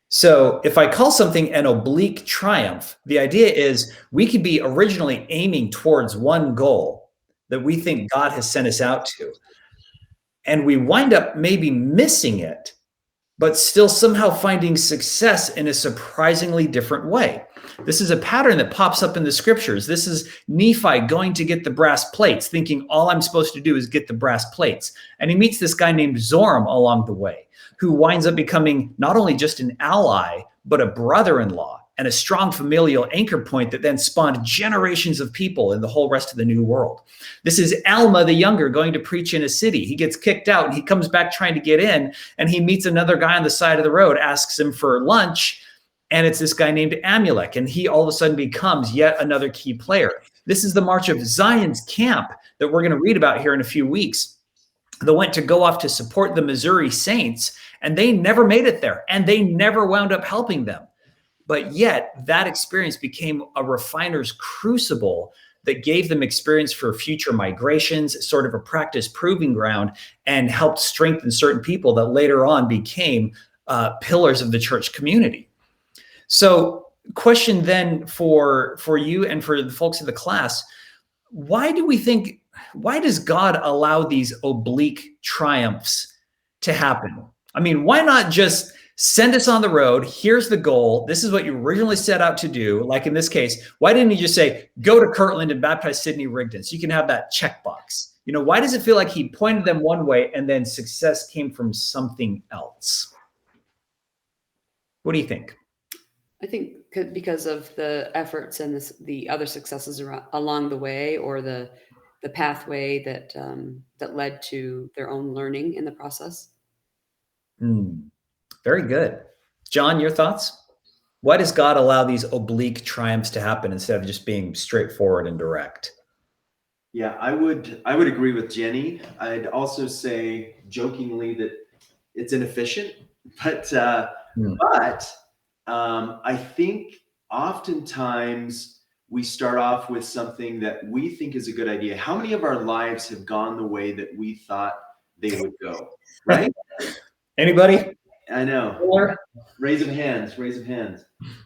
So if I call something an oblique triumph, the idea is we could be originally aiming towards one goal that we think God has sent us out to. And we wind up maybe missing it, but still somehow finding success in a surprisingly different way. This is a pattern that pops up in the Scriptures. This is Nephi going to get the brass plates, thinking all I'm supposed to do is get the brass plates. And he meets this guy named Zoram along the way, who winds up becoming not only just an ally, but a brother-in-law and a strong familial anchor point that then spawned generations of people in the whole rest of the New World. This is Alma the Younger going to preach in a city. He gets kicked out and he comes back trying to get in, and he meets another guy on the side of the road, asks him for lunch, and it's this guy named Amulek, and he all of a sudden becomes yet another key player. This is the March of Zion's camp that we're going to read about here in a few weeks. They went to go off to support the Missouri Saints, and they never made it there, and they never wound up helping them. But yet that experience became a refiner's crucible that gave them experience for future migrations, sort of a practice proving ground, and helped strengthen certain people that later on became pillars of the church community. So question then for you and for the folks in the class, why does God allow these oblique triumphs to happen? I mean, why not just send us on the road? Here's the goal. This is what you originally set out to do. Like in this case, why didn't he just say, go to Kirtland and baptize Sidney Rigdon? So you can have that checkbox. You know, why does it feel like he pointed them one way and then success came from something else? What do you think? I think because of the efforts and the other successes along the way, or the pathway that led to their own learning in the process. Very good. John, your thoughts? Why does God allow these oblique triumphs to happen instead of just being straightforward and direct? Yeah, I would agree with Jenny. I'd also say jokingly that it's inefficient, but I think oftentimes we start off with something that we think is a good idea. How many of our lives have gone the way that we thought they would go? Right? Anybody? I know. Raise of hands.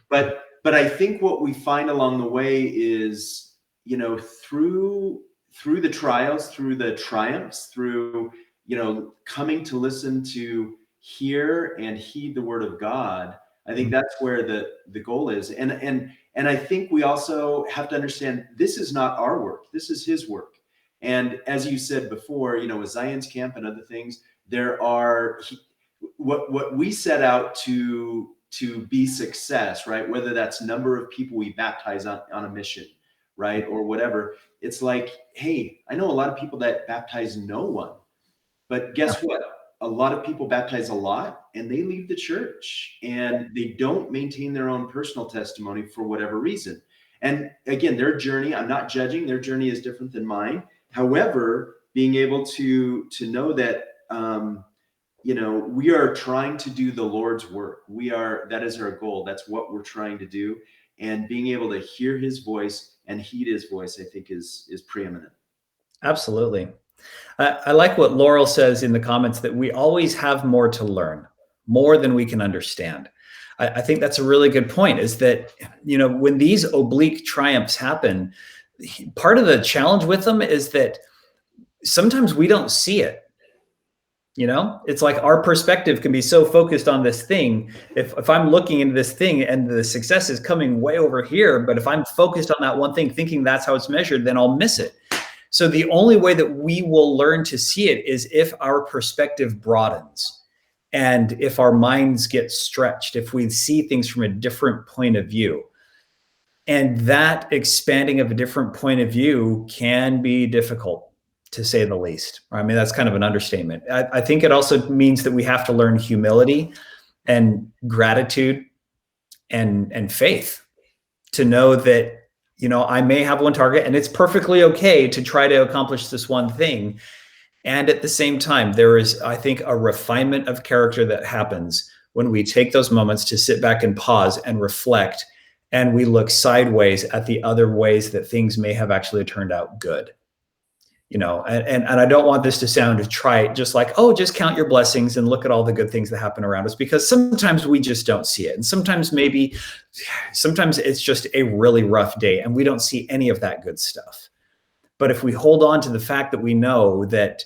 But I think what we find along the way is, you know, through the trials, through the triumphs, through, you know, coming to listen to, hear and heed the word of God, I think that's where the goal is. And I think we also have to understand this is not our work. This is his work. And as you said before, you know, with Zion's Camp and other things, there are what we set out to be success, right? Whether that's number of people we baptize on a mission, right? Or whatever. It's like, hey, I know a lot of people that baptize no one, but guess what? A lot of people baptize a lot and they leave the church and they don't maintain their own personal testimony for whatever reason. And again, their journey, I'm not judging, their journey is different than mine. However, being able to know that, you know, we are trying to do the Lord's work. That is our goal. That's what we're trying to do. And being able to hear his voice and heed his voice, I think is preeminent. Absolutely. I like what Laurel says in the comments, that we always have more to learn, more than we can understand. I think that's a really good point, is that, when these oblique triumphs happen, part of the challenge with them is that sometimes we don't see it. It's like our perspective can be so focused on this thing. If I'm looking into this thing and the success is coming way over here, but if I'm focused on that one thing, thinking that's how it's measured, then I'll miss it. So the only way that we will learn to see it is if our perspective broadens and if our minds get stretched, if we see things from a different point of view. And that expanding of a different point of view can be difficult, to say the least. I mean, that's kind of an understatement. I think it also means that we have to learn humility and gratitude and faith to know that, I may have one target and it's perfectly okay to try to accomplish this one thing. And at the same time, there is, I think, a refinement of character that happens when we take those moments to sit back and pause and reflect, and we look sideways at the other ways that things may have actually turned out good. And I don't want this to sound trite, just like, oh, just count your blessings and look at all the good things that happen around us, because sometimes we just don't see it. And sometimes it's just a really rough day and we don't see any of that good stuff. But if we hold on to the fact that we know that,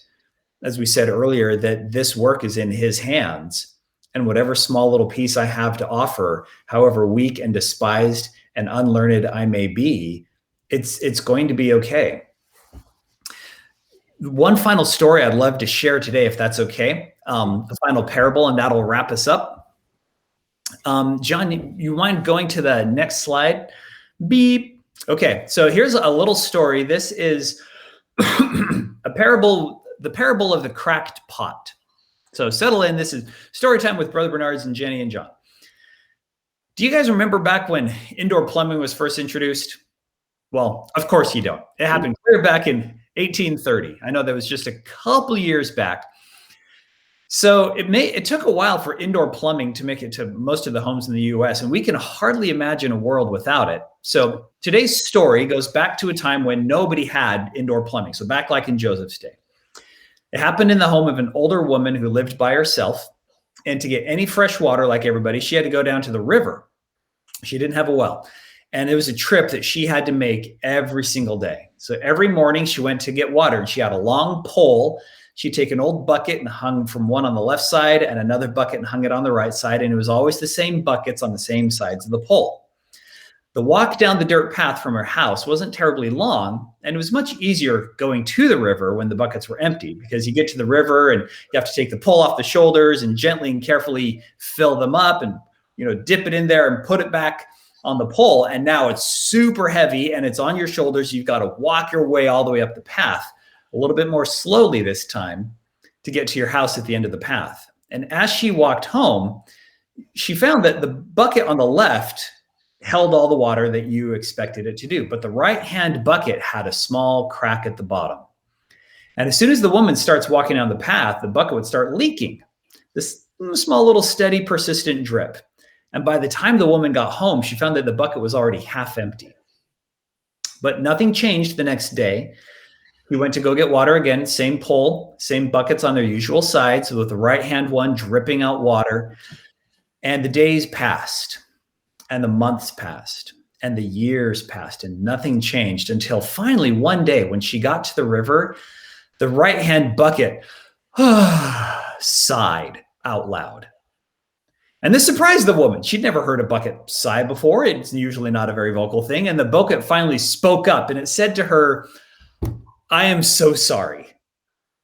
as we said earlier, that this work is in his hands, and whatever small little piece I have to offer, however weak and despised and unlearned I may be, it's going to be okay. One final story I'd love to share today, if that's okay. The final parable, and that'll wrap us up. John, you mind going to the next slide? Beep. Okay, so here's a little story. This is a parable, the parable of the cracked pot. So settle in. This is story time with Brother Bernards and Jenny and John. Do you guys remember back when indoor plumbing was first introduced? Well, of course you don't. It happened clear back in 1830. I know that was just a couple years back. So it took a while for indoor plumbing to make it to most of the homes in the US, and we can hardly imagine a world without it. So today's story goes back to a time when nobody had indoor plumbing. So back like in Joseph's day. It happened in the home of an older woman who lived by herself, and to get any fresh water like everybody, she had to go down to the river. She didn't have a well. And it was a trip that she had to make every single day. So every morning she went to get water, and she had a long pole. She'd take an old bucket and hung from one on the left side and another bucket and hung it on the right side. And it was always the same buckets on the same sides of the pole. The walk down the dirt path from her house wasn't terribly long, and it was much easier going to the river when the buckets were empty, because you get to the river and you have to take the pole off the shoulders and gently and carefully fill them up and, dip it in there and put it back on the pole. And now it's super heavy and it's on your shoulders. You've got to walk your way all the way up the path, a little bit more slowly this time, to get to your house at the end of the path. And as she walked home, she found that the bucket on the left held all the water that you expected it to do, but the right-hand bucket had a small crack at the bottom. And as soon as the woman starts walking down the path, the bucket would start leaking, this small little steady, persistent drip. And by the time the woman got home, she found that the bucket was already half empty. But nothing changed the next day. We went to go get water again, same pole, same buckets on their usual sides, with the right-hand one dripping out water. And the days passed, and the months passed, and the years passed, and nothing changed, until finally one day when she got to the river, the right-hand bucket sighed out loud. And this surprised the woman. She'd never heard a bucket sigh before. It's usually not a very vocal thing. And the bucket finally spoke up, and it said to her, "I am so sorry.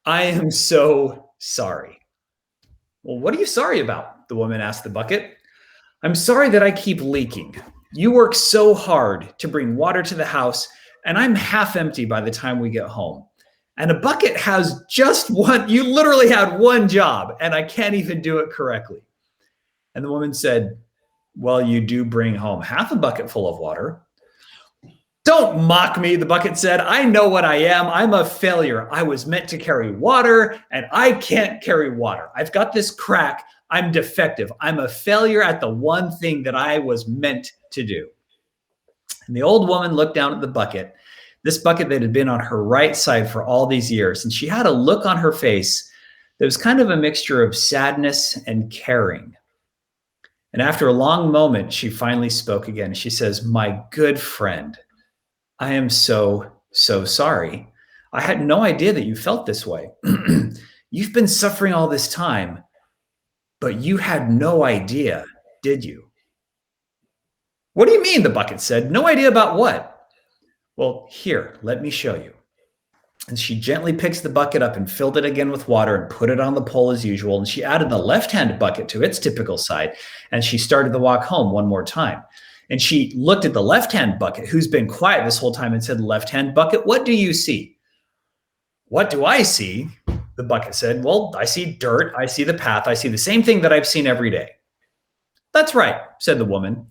I am so sorry." "Well, what are you sorry about?" the woman asked the bucket. "I'm sorry that I keep leaking. You work so hard to bring water to the house, and I'm half empty by the time we get home. And a bucket has just one, you literally had one job, and I can't even do it correctly." And the woman said, "Well, you do bring home half a bucket full of water." "Don't mock me," the bucket said. "I know what I am. I'm a failure. I was meant to carry water, and I can't carry water. I've got this crack. I'm defective. I'm a failure at the one thing that I was meant to do." And the old woman looked down at the bucket, this bucket that had been on her right side for all these years. And she had a look on her face that was kind of a mixture of sadness and caring. And after a long moment, she finally spoke again. She says, "My good friend, I am so, so sorry. I had no idea that you felt this way. You've been suffering all this time, but you had no idea, did you?" "What do you mean?" the bucket said. "No idea about what?" "Well, here, let me show you." And she gently picks the bucket up and filled it again with water and put it on the pole as usual. And she added the left-hand bucket to its typical side. And she started the walk home one more time. And she looked at the left-hand bucket, who's been quiet this whole time, and said, "Left-hand bucket, what do you see?" "What do I see?" the bucket said. "Well, I see dirt. I see the path. I see the same thing that I've seen every day." "That's right," said the woman.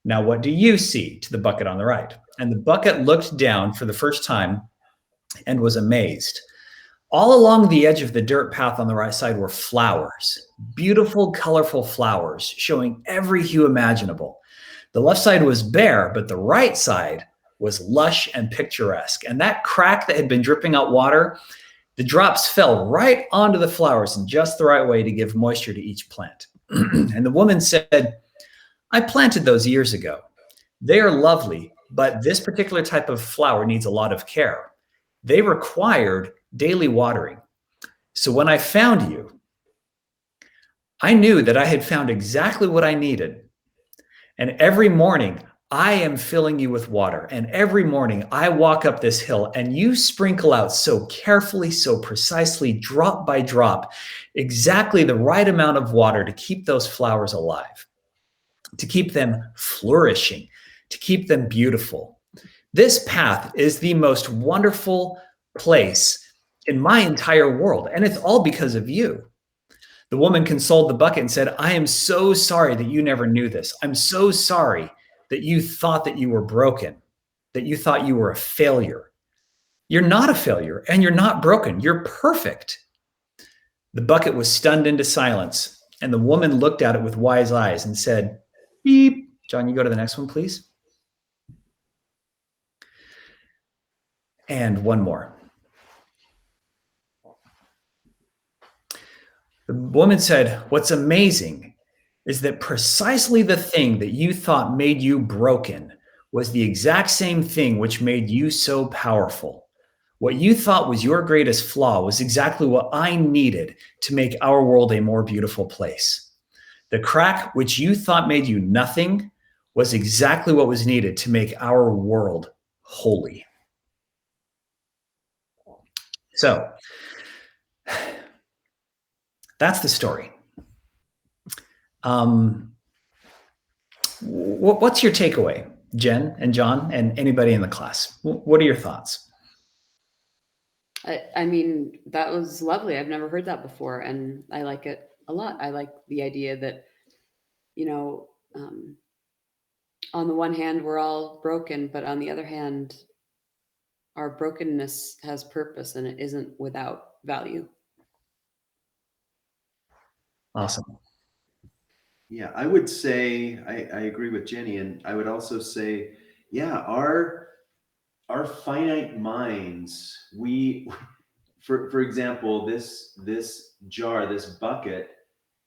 "Now, what do you see?" to the bucket on the right. And the bucket looked down for the first time and was amazed. All along the edge of the dirt path on the right side were flowers, beautiful, colorful flowers showing every hue imaginable. The left side was bare, but the right side was lush and picturesque. And that crack that had been dripping out water, the drops fell right onto the flowers in just the right way to give moisture to each plant. And the woman said, "I planted those years ago. They are lovely, but this particular type of flower needs a lot of care. They required daily watering. So when I found you, I knew that I had found exactly what I needed. And every morning, I am filling you with water. And every morning, I walk up this hill and you sprinkle out so carefully, so precisely, drop by drop, exactly the right amount of water to keep those flowers alive, to keep them flourishing, to keep them beautiful. This path is the most wonderful place in my entire world, and it's all because of you." The woman consoled the bucket and said, "I am so sorry that you never knew this. I'm so sorry that you thought that you were broken, that you thought you were a failure. You're not a failure, and you're not broken. You're perfect." The bucket was stunned into silence, and the woman looked at it with wise eyes and said, "Beep." John, you go to the next one, please. And one more. The woman said, "What's amazing is that precisely the thing that you thought made you broken was the exact same thing which made you so powerful. What you thought was your greatest flaw was exactly what I needed to make our world a more beautiful place. The crack which you thought made you nothing was exactly what was needed to make our world holy." So that's the story. What's your takeaway, Jen and John and anybody in the class? What are your thoughts? I mean, that was lovely. I've never heard that before, and I like it a lot. I like the idea that, on the one hand, we're all broken, but on the other hand, our brokenness has purpose and it isn't without value. Awesome. Yeah, I would say I agree with Jenny, and I would also say, yeah, our finite minds, for example, this jar, this bucket,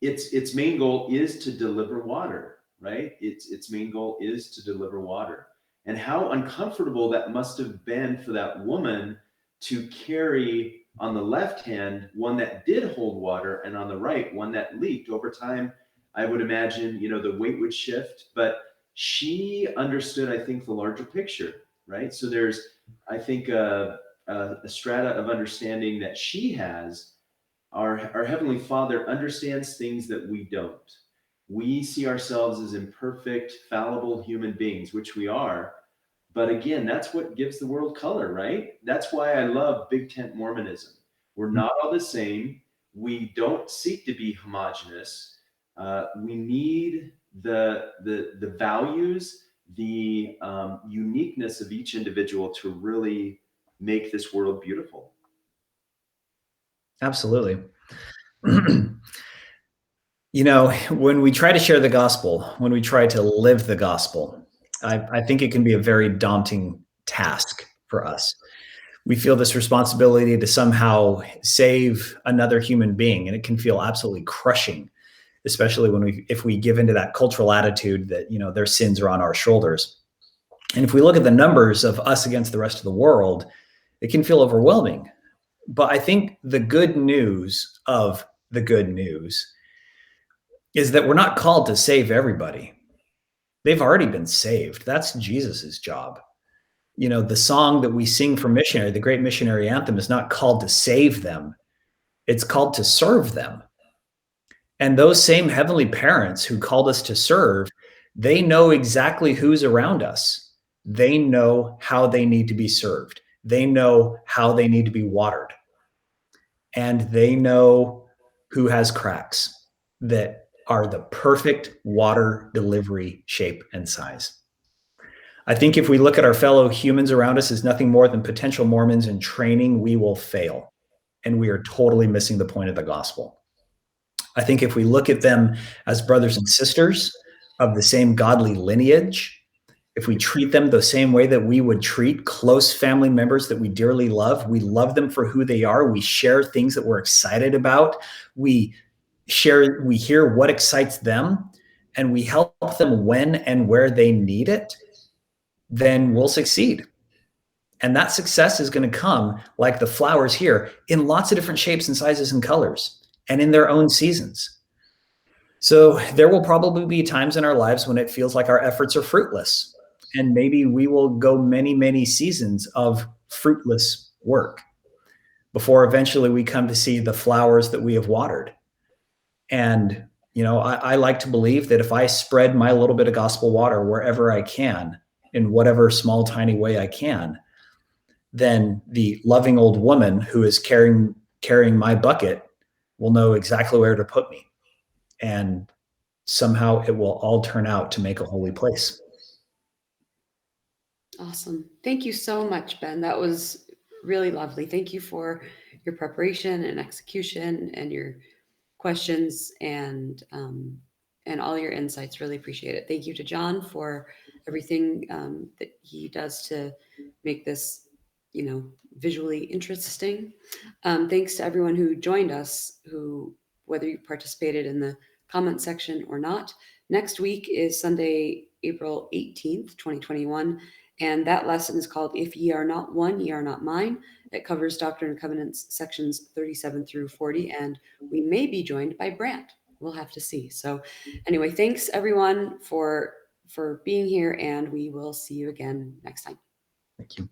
its main goal is to deliver water, right? Its main goal is to deliver water. And how uncomfortable that must have been for that woman to carry on the left hand one that did hold water, and on the right one that leaked. Over time, I would imagine, the weight would shift, but she understood, I think, the larger picture, right? So there's, I think, a strata of understanding that she has. Our Heavenly Father understands things that we don't. We see ourselves as imperfect, fallible human beings, which we are. But again, that's what gives the world color, right? That's why I love Big Tent Mormonism. We're not all the same. We don't seek to be homogenous. We need the values, the uniqueness of each individual to really make this world beautiful. Absolutely. When we try to share the gospel, when we try to live the gospel, I think it can be a very daunting task for us. We feel this responsibility to somehow save another human being, and it can feel absolutely crushing especially if we give into that cultural attitude that, you know, their sins are on our shoulders. And if we look at the numbers of us against the rest of the world, it can feel overwhelming. But I think the good news of the good news is that we're not called to save everybody. They've already been saved. That's Jesus's job. You know, the song that we sing for missionary, the great missionary anthem, is not called to save them. It's called to serve them. And those same heavenly parents who called us to serve, they know exactly who's around us. They know how they need to be served. They know how they need to be watered. And they know who has cracks that are the perfect water delivery shape and size. I think if we look at our fellow humans around us as nothing more than potential Mormons in training, we will fail. And we are totally missing the point of the gospel. I think if we look at them as brothers and sisters of the same godly lineage, if we treat them the same way that we would treat close family members that we dearly love, we love them for who they are, we share things that we're excited about, we hear what excites them, and we help them when and where they need it, then we'll succeed. And that success is going to come, like the flowers here, in lots of different shapes and sizes and colors, and in their own seasons. So there will probably be times in our lives when it feels like our efforts are fruitless. And maybe we will go many, many seasons of fruitless work before eventually we come to see the flowers that we have watered. And, you know, I like to believe that if I spread my little bit of gospel water wherever I can, in whatever small, tiny way I can, then the loving old woman who is carrying my bucket will know exactly where to put me. And somehow it will all turn out to make a holy place. Awesome. Thank you so much, Ben. That was really lovely. Thank you for your preparation and execution and your questions and all your insights. Really appreciate it. Thank you to John for everything that he does to make this, you know, visually interesting. Thanks to everyone who joined us, whether you participated in the comment section or not. Next week is Sunday, April 18th, 2021. And that lesson is called If Ye Are Not One, Ye Are Not Mine. It covers Doctrine and Covenants sections 37 through 40. And we may be joined by Brant. We'll have to see. So anyway, thanks everyone for being here, and we will see you again next time. Thank you.